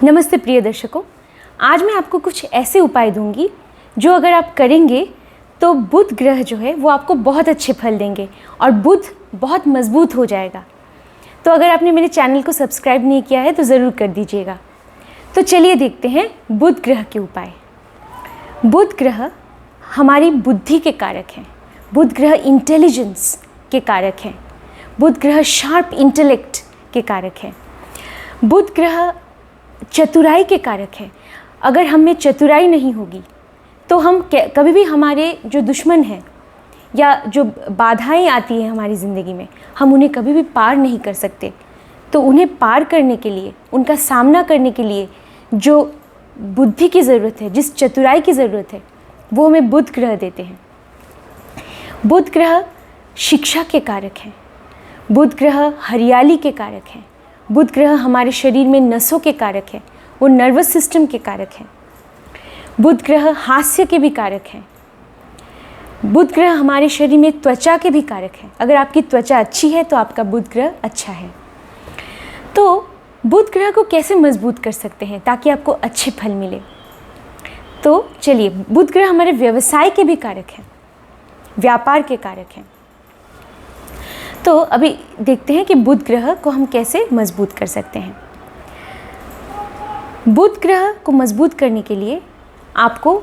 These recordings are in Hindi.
नमस्ते प्रिय दर्शकों, आज मैं आपको कुछ ऐसे उपाय दूंगी जो अगर आप करेंगे तो बुध ग्रह जो है वो आपको बहुत अच्छे फल देंगे और बुध बहुत मजबूत हो जाएगा। तो अगर आपने मेरे चैनल को सब्सक्राइब नहीं किया है तो ज़रूर कर दीजिएगा। तो चलिए देखते हैं बुध ग्रह के उपाय। बुध ग्रह हमारी बुद्धि के कारक हैं। बुध ग्रह इंटेलिजेंस के कारक हैं। बुध ग्रह शार्प इंटेलेक्ट के कारक हैं। बुध ग्रह चतुराई के कारक है। अगर हम में चतुराई नहीं होगी तो हम कभी भी हमारे जो दुश्मन हैं या जो बाधाएं आती हैं हमारी ज़िंदगी में, हम उन्हें कभी भी पार नहीं कर सकते। तो उन्हें पार करने के लिए, उनका सामना करने के लिए जो बुद्धि की ज़रूरत है, जिस चतुराई की ज़रूरत है, वो हमें बुध ग्रह देते हैं। बुध ग्रह शिक्षा के कारक हैं। बुध ग्रह हरियाली के कारक हैं। बुध ग्रह हमारे शरीर में नसों के कारक है, वो नर्वस सिस्टम के कारक हैं। बुध ग्रह हास्य के भी कारक हैं। बुध ग्रह हमारे शरीर में त्वचा के भी कारक हैं। अगर आपकी त्वचा अच्छी है तो आपका बुध ग्रह अच्छा है। तो बुध ग्रह को कैसे मजबूत कर सकते हैं ताकि आपको अच्छे फल मिले? तो चलिए, बुध ग्रह हमारे व्यवसाय के भी कारक हैं, व्यापार के कारक हैं। तो अभी देखते हैं कि बुध ग्रह को हम कैसे मजबूत कर सकते हैं। बुध ग्रह को मजबूत करने के लिए आपको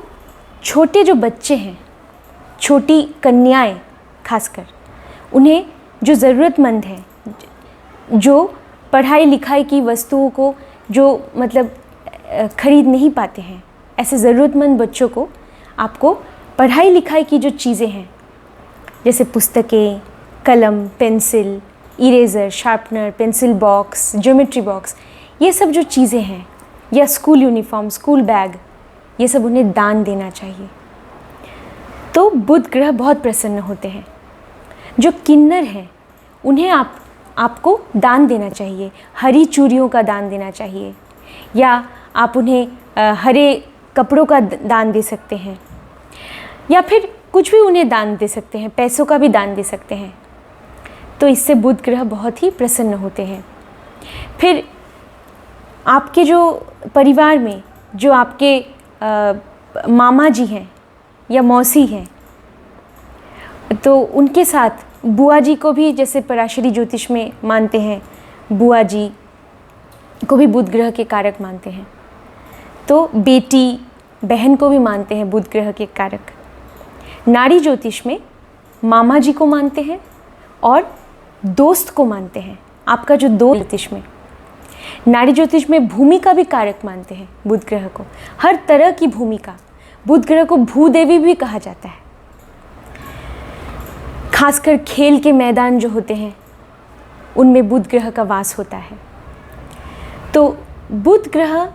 छोटे जो बच्चे हैं, छोटी कन्याएं खासकर, उन्हें जो ज़रूरतमंद है, जो पढ़ाई लिखाई की वस्तुओं को जो खरीद नहीं पाते हैं, ऐसे ज़रूरतमंद बच्चों को आपको पढ़ाई लिखाई की जो चीज़ें हैं, जैसे पुस्तकें, कलम, pencil, eraser, sharpener, pencil box, geometry box, ये सब जो चीज़ें हैं, या स्कूल यूनिफॉर्म, स्कूल बैग, ये सब उन्हें दान देना चाहिए। तो बुध ग्रह बहुत प्रसन्न होते हैं। जो किन्नर हैं उन्हें आपको दान देना चाहिए। हरी चूड़ियों का दान देना चाहिए, या आप उन्हें हरे कपड़ों का दान दे सकते हैं, या फिर कुछ भी उन्हें दान दे सकते हैं, पैसों का भी दान दे सकते हैं। तो इससे बुध ग्रह बहुत ही प्रसन्न होते हैं। फिर आपके जो परिवार में जो आपके मामा जी हैं या मौसी हैं, तो उनके साथ बुआ जी को भी, जैसे पराशरी ज्योतिष में मानते हैं, बुआ जी को भी बुध ग्रह के कारक मानते हैं। तो बेटी बहन को भी मानते हैं बुध ग्रह के कारक। नारी ज्योतिष में मामा जी को मानते हैं और दोस्त को मानते हैं। आपका जो दोस्त, ज्योतिष में, नारी ज्योतिष में भूमि का भी कारक मानते हैं बुध ग्रह को, हर तरह की भूमि का। बुध ग्रह को भूदेवी भी कहा जाता है। खासकर खेल के मैदान जो होते हैं उनमें बुध ग्रह का वास होता है। तो बुध ग्रह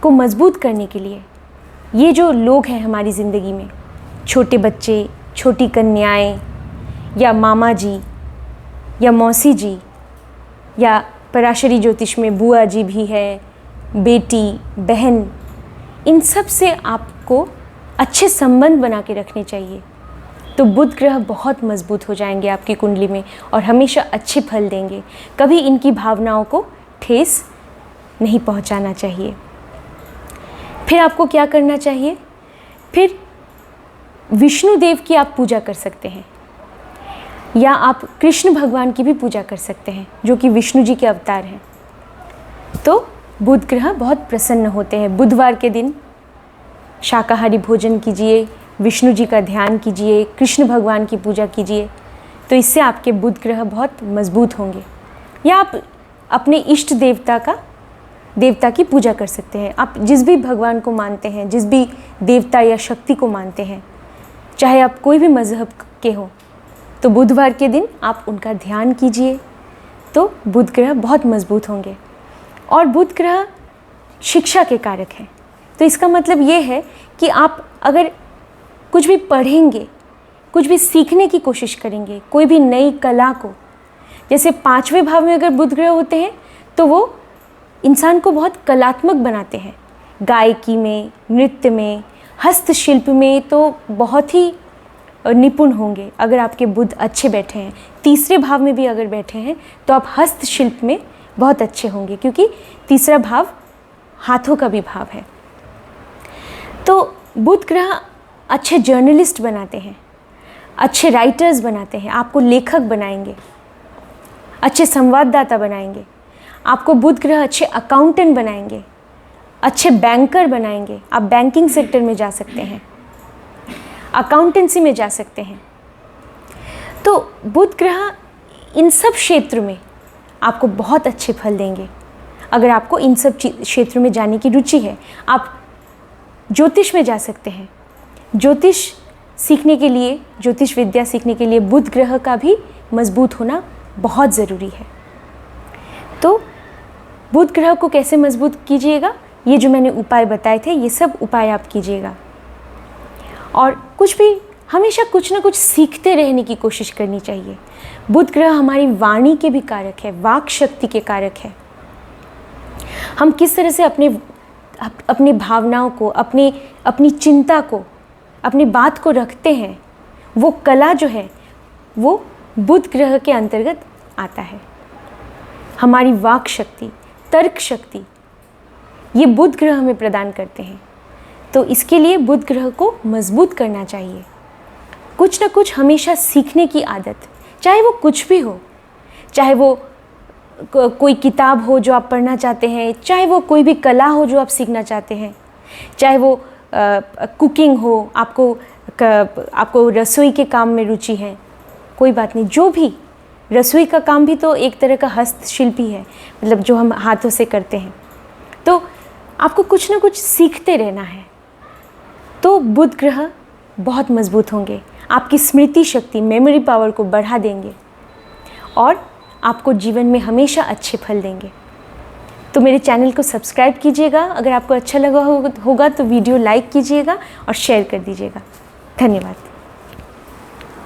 को मजबूत करने के लिए ये जो लोग हैं हमारी ज़िंदगी में, छोटे बच्चे, छोटी कन्याएं, या मामा जी या मौसी जी, या पराशरी ज्योतिष में बुआ जी भी है, बेटी, बहन, इन सब से आपको अच्छे संबंध बना के रखने चाहिए। तो बुध ग्रह बहुत मजबूत हो जाएंगे आपकी कुंडली में और हमेशा अच्छे फल देंगे। कभी इनकी भावनाओं को ठेस नहीं पहुंचाना चाहिए। फिर आपको क्या करना चाहिए? फिर विष्णु देव की आप पूजा कर सकते हैं, या आप कृष्ण भगवान की भी पूजा कर सकते हैं, जो कि विष्णु जी के अवतार हैं। तो बुध ग्रह बहुत प्रसन्न होते हैं। बुधवार के दिन शाकाहारी भोजन कीजिए, विष्णु जी का ध्यान कीजिए, कृष्ण भगवान की पूजा कीजिए, तो इससे आपके बुध ग्रह बहुत मजबूत होंगे। या आप अपने इष्ट देवता की पूजा कर सकते हैं। आप जिस भी भगवान को मानते हैं, जिस भी देवता या शक्ति को मानते हैं, चाहे आप कोई भी मज़हब के हो, तो बुधवार के दिन आप उनका ध्यान कीजिए, तो बुध ग्रह बहुत मजबूत होंगे। और बुध ग्रह शिक्षा के कारक हैं। तो इसका मतलब ये है कि आप अगर कुछ भी पढ़ेंगे, कुछ भी सीखने की कोशिश करेंगे, कोई भी नई कला को, जैसे 5वें भाव में अगर बुध ग्रह होते हैं तो वो इंसान को बहुत कलात्मक बनाते हैं। गायकी में, नृत्य में, हस्तशिल्प में तो बहुत ही निपुण होंगे। अगर आपके बुध अच्छे बैठे हैं, 3रे भाव में भी अगर बैठे हैं, तो आप हस्तशिल्प में बहुत अच्छे होंगे, क्योंकि 3रा भाव हाथों का भी भाव है। तो बुध ग्रह अच्छे जर्नलिस्ट बनाते हैं, अच्छे राइटर्स बनाते हैं, आपको लेखक बनाएंगे, अच्छे संवाददाता बनाएंगे। आपको बुध ग्रह अच्छे अकाउंटेंट बनाएंगे, अच्छे बैंकर बनाएंगे। आप बैंकिंग सेक्टर में जा सकते हैं, अकाउंटेंसी में जा सकते हैं। तो बुध ग्रह इन सब क्षेत्र में आपको बहुत अच्छे फल देंगे। अगर आपको इन सब क्षेत्रों में जाने की रुचि है, आप ज्योतिष में जा सकते हैं। ज्योतिष सीखने के लिए, ज्योतिष विद्या सीखने के लिए बुध ग्रह का भी मजबूत होना बहुत ज़रूरी है। तो बुध ग्रह को कैसे मजबूत कीजिएगा, ये जो मैंने उपाय बताए थे, ये सब उपाय आप कीजिएगा। और कुछ भी, हमेशा कुछ ना कुछ सीखते रहने की कोशिश करनी चाहिए। बुध ग्रह हमारी वाणी के भी कारक है, वाक शक्ति के कारक है। हम किस तरह से अपनी भावनाओं को, अपनी चिंता को, अपनी बात को रखते हैं, वो कला जो है वो बुध ग्रह के अंतर्गत आता है। हमारी वाक शक्ति, तर्क शक्ति, ये बुध ग्रह हमें प्रदान करते हैं। तो इसके लिए बुध ग्रह को मजबूत करना चाहिए। कुछ ना कुछ हमेशा सीखने की आदत, चाहे वो कुछ भी हो, चाहे वो कोई किताब हो जो आप पढ़ना चाहते हैं, चाहे वो कोई भी कला हो जो आप सीखना चाहते हैं, चाहे वो कुकिंग हो, आपको रसोई के काम में रुचि है, कोई बात नहीं। जो भी, रसोई का काम भी तो एक तरह का हस्तशिल्प ही है, मतलब जो हम हाथों से करते हैं। तो आपको कुछ ना कुछ सीखते रहना है, तो बुध ग्रह बहुत मजबूत होंगे, आपकी स्मृति शक्ति, मेमोरी पावर को बढ़ा देंगे और आपको जीवन में हमेशा अच्छे फल देंगे। तो मेरे चैनल को सब्सक्राइब कीजिएगा। अगर आपको अच्छा लगा होगा तो वीडियो लाइक कीजिएगा और शेयर कर दीजिएगा। धन्यवाद।